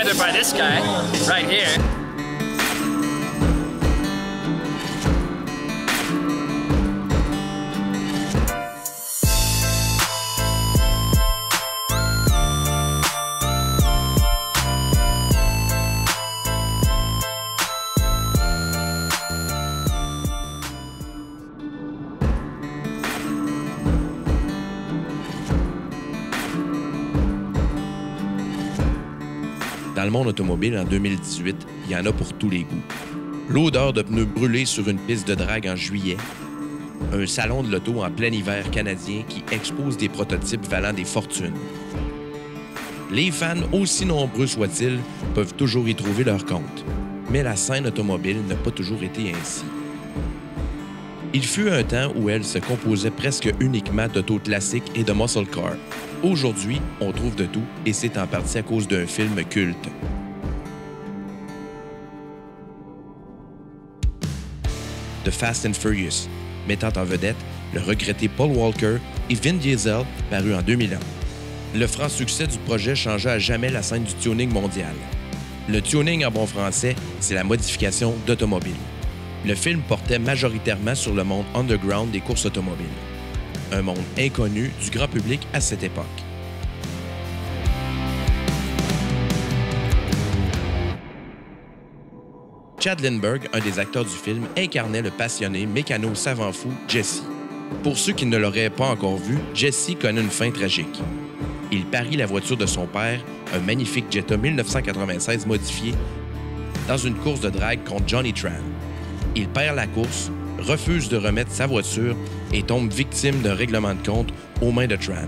together by this guy right here. Dans le monde automobile, en 2018, il y en a pour tous les goûts. L'odeur de pneus brûlés sur une piste de drague en juillet, un salon de l'auto en plein hiver canadien qui expose des prototypes valant des fortunes. Les fans, aussi nombreux soient-ils, peuvent toujours y trouver leur compte. Mais la scène automobile n'a pas toujours été ainsi. Il fut un temps où elle se composait presque uniquement d'autos classiques et de muscle cars. Aujourd'hui, on trouve de tout et c'est en partie à cause d'un film culte. The Fast and Furious, mettant en vedette le regretté Paul Walker et Vin Diesel, paru en 2001. Le franc succès du projet changea à jamais la scène du tuning mondial. Le tuning en bon français, c'est la modification d'automobiles. Le film portait majoritairement sur le monde underground des courses automobiles. Un monde inconnu du grand public à cette époque. Chad Lindbergh, un des acteurs du film, incarnait le passionné mécano savant fou Jesse. Pour ceux qui ne l'auraient pas encore vu, Jesse connaît une fin tragique. Il parie la voiture de son père, un magnifique Jetta 1996 modifié, dans une course de drague contre Johnny Tran. Il perd la course, refuse de remettre sa voiture et tombe victime d'un règlement de compte aux mains de Tran.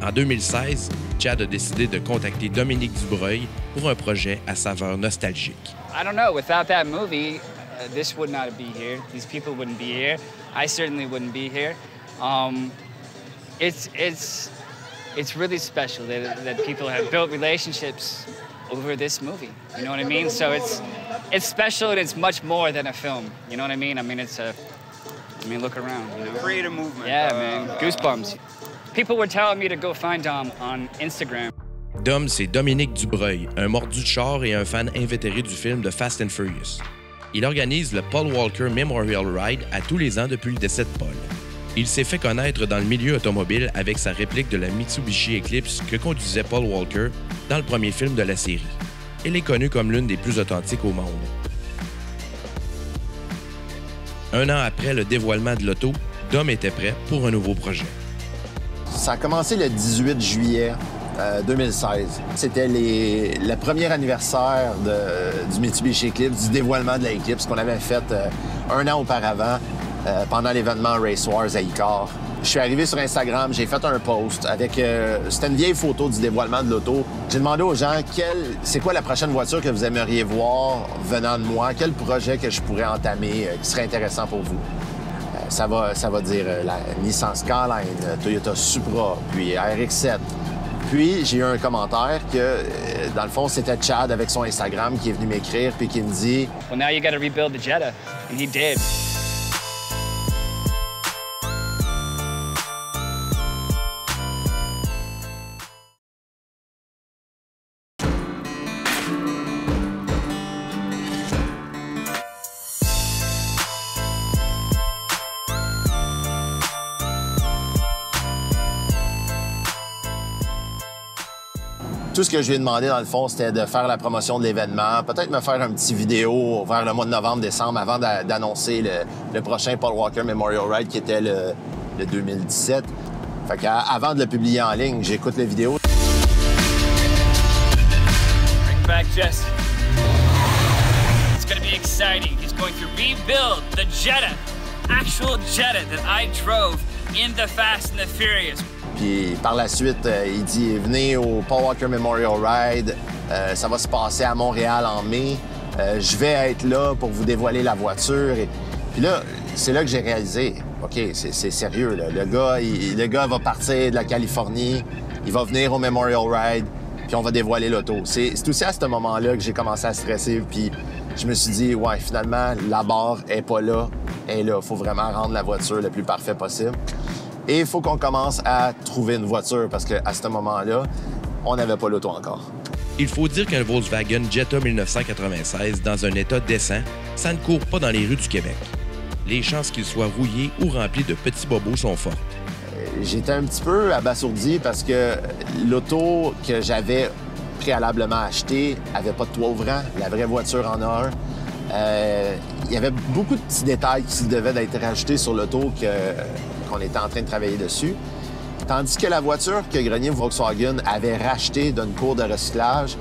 En 2016, Chad a décidé de contacter Dominique Dubreuil pour un projet à saveur nostalgique. I don't know, without that movie, this would not be here. These people wouldn't be here. I certainly wouldn't be here. It's really special that people have built relationships over this movie. You know what I mean? So it's special and it's much more than a film. You know what I mean? I mean, look around, you know? Create a movement. Yeah, man. Goosebumps. People were telling me to go find Dom on Instagram. Dom, c'est Dominique Dubreuil, un mordu de char et un fan invétéré du film de Fast and Furious. Il organise le Paul Walker Memorial Ride à tous les ans depuis le décès de Paul. Il s'est fait connaître dans le milieu automobile avec sa réplique de la Mitsubishi Eclipse que conduisait Paul Walker dans le premier film de la série. Elle est connue comme l'une des plus authentiques au monde. Un an après le dévoilement de l'auto, Dom était prêt pour un nouveau projet. Ça a commencé le 18 juillet 2016. C'était le premier anniversaire du Mitsubishi Eclipse, du dévoilement de la Eclipse qu'on avait fait un an auparavant pendant l'événement Race Wars à Icar. Je suis arrivé sur Instagram, j'ai fait un post avec... c'était une vieille photo du dévoilement de l'auto. J'ai demandé aux gens c'est quoi la prochaine voiture que vous aimeriez voir venant de moi, quel projet que je pourrais entamer qui serait intéressant pour vous. Ça va dire la Nissan Skyline, Toyota Supra, puis RX-7. Puis, j'ai eu un commentaire que, dans le fond, c'était Chad avec son Instagram qui est venu m'écrire puis qui me dit « Well, now you gotta rebuild the Jetta. » And he did. Tout ce que je lui ai demandé, dans le fond, c'était de faire la promotion de l'événement, peut-être me faire un petit vidéo vers le mois de novembre-décembre avant d'annoncer le prochain Paul Walker Memorial Ride qui était le 2017. Fait qu'avant de le publier en ligne, j'écoute la vidéo. Bring back Jesse. It's gonna be exciting. He's going to rebuild the Jetta, actual Jetta that I drove in the Fast and the Furious. Puis par la suite, il dit « Venez au Paul Walker Memorial Ride, ça va se passer à Montréal en mai. Je vais être là pour vous dévoiler la voiture. » Puis là, c'est là que j'ai réalisé, OK, c'est sérieux, là. Le gars va partir de la Californie, il va venir au Memorial Ride, puis on va dévoiler l'auto. C'est aussi à ce moment-là que j'ai commencé à stresser, puis je me suis dit « Ouais, finalement, la barre est pas là, elle est là. Il faut vraiment rendre la voiture le plus parfait possible. » Et il faut qu'on commence à trouver une voiture parce qu'à ce moment-là, on n'avait pas l'auto encore. Il faut dire qu'un Volkswagen Jetta 1996 dans un état décent, ça ne court pas dans les rues du Québec. Les chances qu'il soit rouillé ou rempli de petits bobos sont fortes. J'étais un petit peu abasourdi parce que l'auto que j'avais préalablement achetée avait pas de toit ouvrant. La vraie voiture en a un. Il y avait beaucoup de petits détails qui devaient être rajoutés sur l'auto qu'on était en train de travailler dessus. Tandis que la voiture que Grenier Volkswagen avait rachetée d'une cour de recyclage,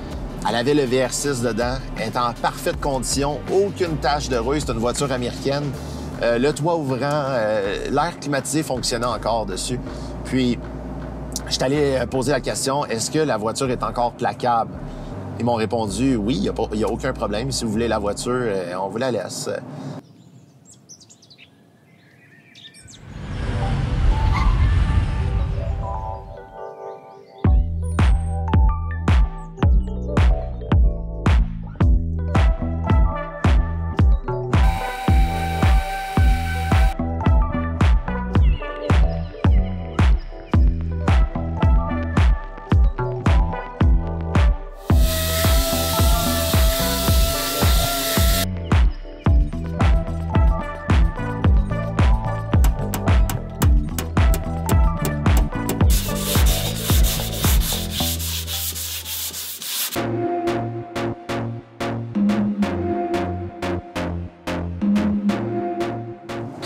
elle avait le VR6 dedans, elle était en parfaite condition, aucune tache de rouille, c'est une voiture américaine. Le toit ouvrant, l'air climatisé fonctionnait encore dessus. Puis, je suis allé poser la question, est-ce que la voiture est encore plaquable? Ils m'ont répondu, oui, il n'y a aucun problème. Si vous voulez la voiture, on vous la laisse.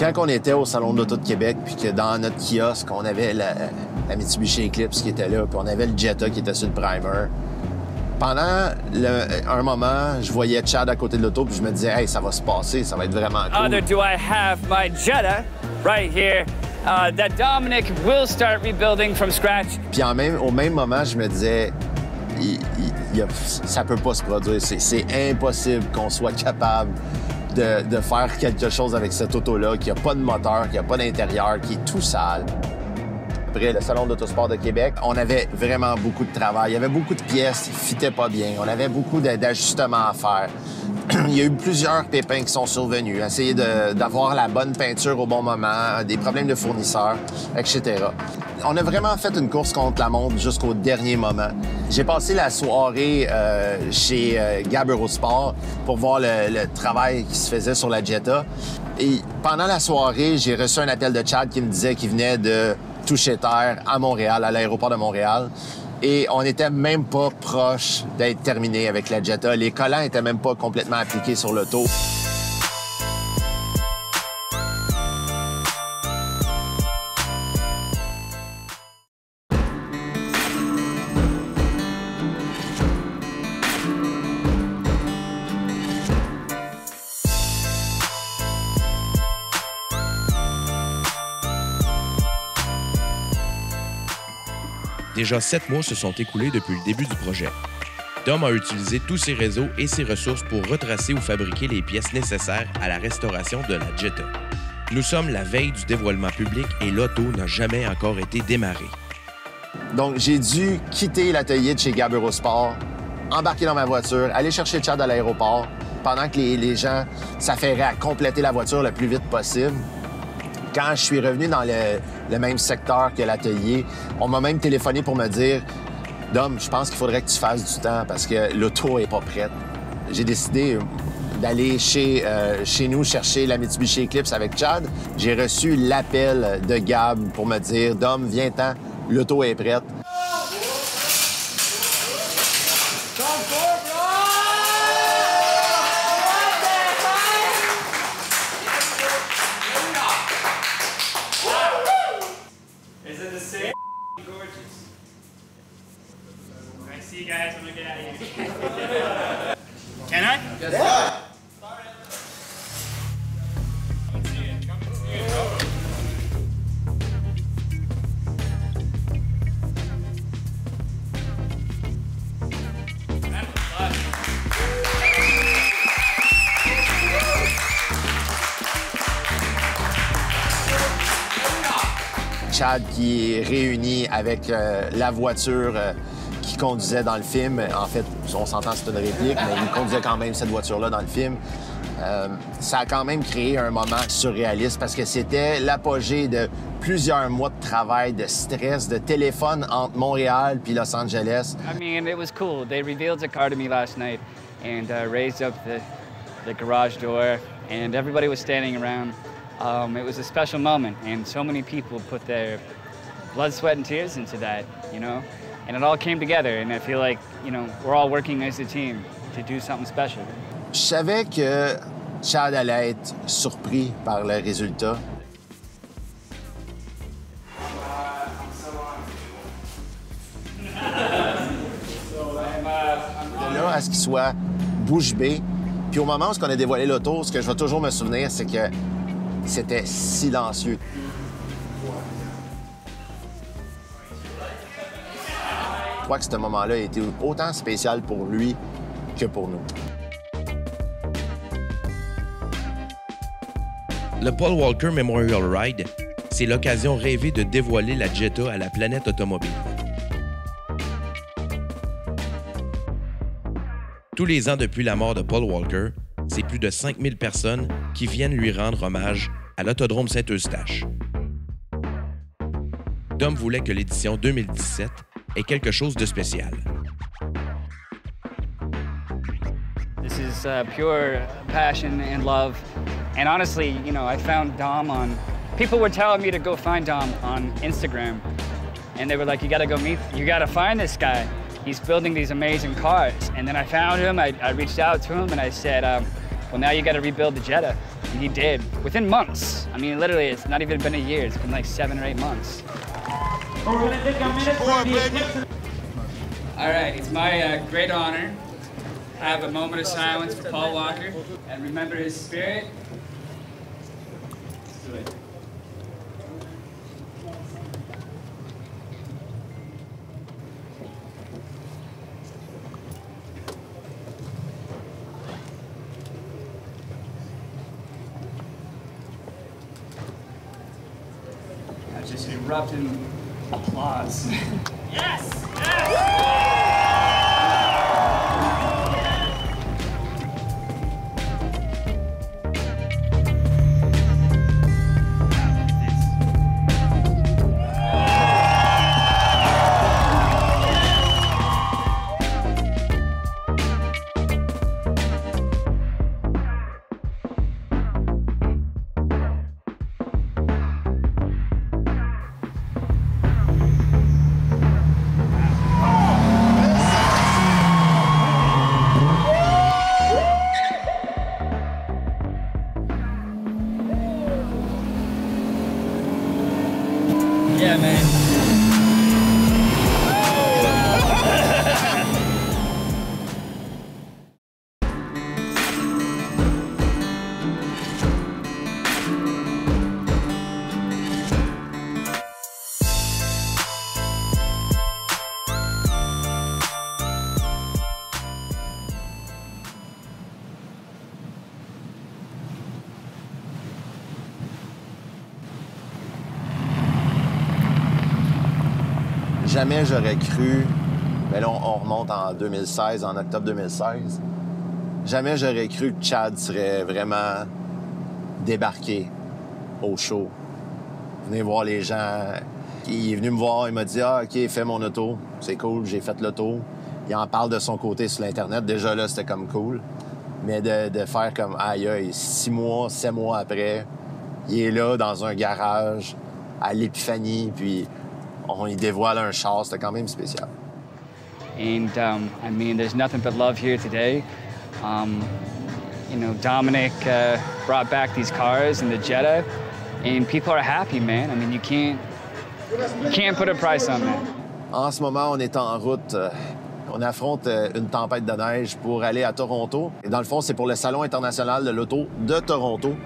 Quand on était au Salon de l'Auto de Québec, puis que dans notre kiosque, on avait la Mitsubishi Eclipse qui était là, puis on avait le Jetta qui était sur le primer. Pendant un moment, je voyais Chad à côté de l'auto, puis je me disais, hey, ça va se passer, ça va être vraiment cool. Either do I have my Jetta right here that Dominic will start rebuilding from scratch. Puis au même moment, je me disais, ça peut pas se produire. C'est impossible qu'on soit capable de faire quelque chose avec cette auto-là, qui n'a pas de moteur, qui n'a pas d'intérieur, qui est tout sale. Après le Salon d'Autosport de Québec, on avait vraiment beaucoup de travail. Il y avait beaucoup de pièces qui ne fitaient pas bien. On avait beaucoup d'ajustements à faire. Il y a eu plusieurs pépins qui sont survenus. Essayer d'avoir la bonne peinture au bon moment, des problèmes de fournisseurs, etc. On a vraiment fait une course contre la montre jusqu'au dernier moment. J'ai passé la soirée chez Gab Eurosport pour voir le travail qui se faisait sur la Jetta. Et pendant la soirée, j'ai reçu un appel de Chad qui me disait qu'il venait de toucher terre à Montréal, à l'aéroport de Montréal. Et on n'était même pas proche d'être terminé avec la Jetta. Les collants n'étaient même pas complètement appliqués sur l'auto. Déjà 7 mois se sont écoulés depuis le début du projet. Dom a utilisé tous ses réseaux et ses ressources pour retracer ou fabriquer les pièces nécessaires à la restauration de la Jetta. Nous sommes la veille du dévoilement public et l'auto n'a jamais encore été démarrée. Donc, j'ai dû quitter l'atelier de chez Gab Eurosport, embarquer dans ma voiture, aller chercher Chad à l'aéroport, pendant que les gens s'affairaient à compléter la voiture le plus vite possible. Quand je suis revenu dans le même secteur que l'atelier, on m'a même téléphoné pour me dire « Dom, je pense qu'il faudrait que tu fasses du temps parce que l'auto est pas prête. » J'ai décidé d'aller chez nous chercher la Mitsubishi Eclipse avec Chad. J'ai reçu l'appel de Gab pour me dire « Dom, viens-t'en, l'auto est prête. » Can I? Yes. Yeah. Chad qui est réuni avec la voiture qui conduisait dans le film. En fait, on s'entend, c'est une réplique, mais il conduisait quand même cette voiture-là dans le film. Ça a quand même créé un moment surréaliste parce que c'était l'apogée de plusieurs mois de travail, de stress, de téléphone entre Montréal puis Los Angeles. I mean, it was cool. They revealed the car to me last night and raised up the garage door, and everybody was standing around. It was a special moment, and so many people put their blood, sweat, and tears into that, you know? And it all came together, and I feel like, you know, we're all working as a team to do something special. Je savais que Chad allait être surpris par le résultat. De là à ce qu'il soit bouche bée. Puis au moment où on a dévoilé l'auto, ce que je vais toujours me souvenir, c'est que c'était silencieux. Je crois que ce moment-là a été autant spécial pour lui que pour nous. Le Paul Walker Memorial Ride, c'est l'occasion rêvée de dévoiler la Jetta à la planète automobile. Tous les ans depuis la mort de Paul Walker, c'est plus de 5000 personnes qui viennent lui rendre hommage à l'Autodrome Saint-Eustache. Dom voulait que l'édition 2017 ait quelque chose de spécial. This is pure passion and love. And honestly, you know, I found Dom on... People were telling me to go find Dom on Instagram. And they were like, you gotta find this guy. He's building these amazing cars. And then I found him, I reached out to him and I said, well, now you gotta rebuild the Jetta. And he did, within months. I mean, literally, it's not even been a year. It's been like 7 or 8 months. We're gonna take a minute for the eclipse. All right, it's my great honor to have a moment of silence for Paul Walker and remember his spirit. Let's do it. Just erupt in applause. Yes! Yeah, man. Jamais j'aurais cru, mais là on remonte en 2016, en octobre 2016, jamais j'aurais cru que Chad serait vraiment débarqué au show. Venez voir les gens. Il est venu me voir, il m'a dit « Ah, OK, fais mon auto. C'est cool, j'ai fait l'auto. » Il en parle de son côté sur l'Internet. Déjà là, c'était comme cool. Mais de faire comme « Aïe, aïe, 6 mois, 7 mois après, il est là dans un garage à l'Épiphanie, puis on y dévoile un char, c'était quand même spécial. And I mean, there's nothing but love here today. You know, Dominic brought back these cars and the Jetta, and people are happy, man. I mean, you can't put a price on that. En ce moment, on est en route. On affronte une tempête de neige pour aller à Toronto. Et dans le fond, c'est pour le Salon international de l'auto de Toronto.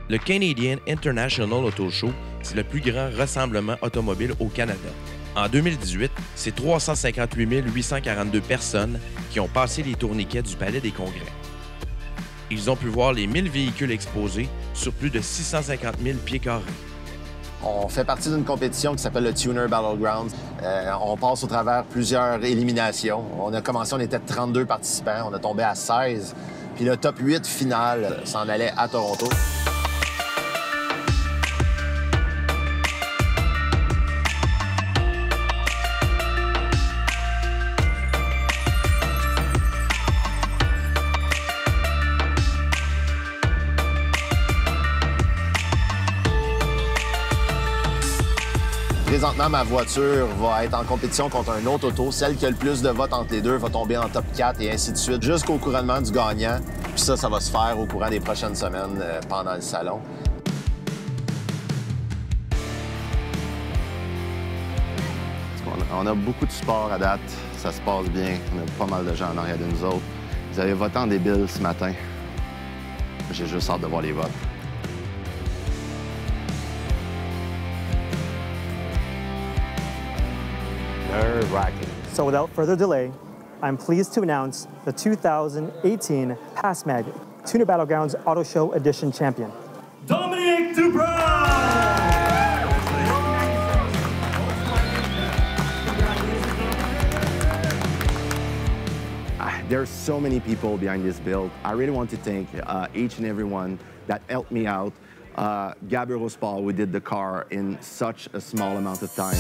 Le Canadian International Auto Show, c'est le plus grand rassemblement automobile au Canada. En 2018, c'est 358 842 personnes qui ont passé les tourniquets du Palais des Congrès. Ils ont pu voir les 1000 véhicules exposés sur plus de 650 000 pieds carrés. On fait partie d'une compétition qui s'appelle le Tuner Battlegrounds. On passe au travers plusieurs éliminations. On a commencé, on était 32 participants, on a tombé à 16 Puis le top 8 final s'en allait à Toronto. Présentement, ma voiture va être en compétition contre un autre auto. Celle qui a le plus de votes entre les deux va tomber en top 4 et ainsi de suite, jusqu'au couronnement du gagnant. Puis ça va se faire au courant des prochaines semaines pendant le salon. On a beaucoup de support à date. Ça se passe bien. On a pas mal de gens en arrière de nous autres. Vous avez voté en débile ce matin. J'ai juste hâte de voir les votes. So without further delay, I'm pleased to announce the 2018 PassMag Tuner Battlegrounds Auto Show Edition champion, Dominic Dubras! There's so many people behind this build. I really want to thank each and every one that helped me out. Gabriel Rospal, we did the car in such a small amount of time.